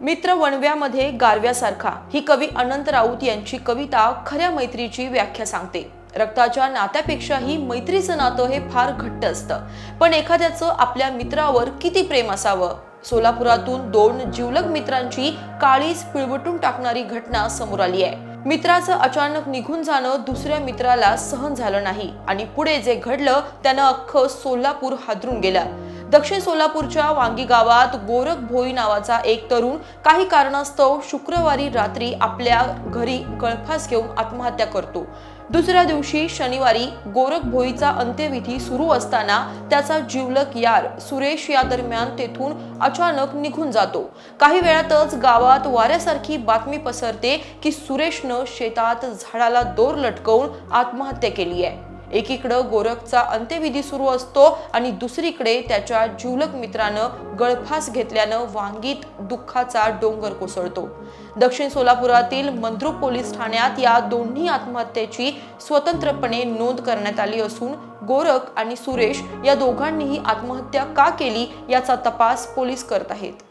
मित्र वणव्यामध्ये गारव्यासारखा ही कवी अनंत राऊत यांची कविता खऱ्या मैत्रीची व्याख्या सांगते। रक्ताच्या नात्यापेक्षाही मैत्रीचं नातं हे फार घट्ट असतं। पण एखाद्याचं आपल्या मित्रावर किती प्रेम असावं। सोलापुरातून दोन जिवलग मित्रांची काळीज पिळवटून टाकणारी घटना समोर आली आहे। मित्राचं अचानक निघून जाणं दुसऱ्या मित्राला सहन झालं नाही आणि पुढे जे घडलं त्यानं अख्खं सोलापूर हादरून गेलं। दक्षिण सोलापूरच्या वांगी गावात गोरख भोई नावाचा एक तरुण काही कारणास्तव शुक्रवारी रात्री आपल्या घरी गळफास घेऊन आत्महत्या करतो। दुसऱ्या दिवशी शनिवारी गोरख भोईचा अंत्यविधी सुरू असताना त्याचा जिवलग यार सुरेश या दरम्यान तेथून अचानक निघून जातो। काही वेळातच गावात वाऱ्यासारखी बातमी पसरते की सुरेशनं शेतात झाडाला दोर लटकवून आत्महत्या केली आहे। एकीकडे गोरखचा अंत्यविधी सुरू असतो आणि दुसरीकडे त्याच्या जिवलग मित्रानं गळफास घेतल्यानं वांगीत दुःखाचा डोंगर कोसळतो। दक्षिण सोलापुरातील मंद्रुप पोलीस ठाण्यात या दोन्ही आत्महत्येची स्वतंत्रपणे नोंद करण्यात आली असून गोरख आणि सुरेश या दोघांनीही आत्महत्या का केली याचा तपास पोलीस करत आहेत।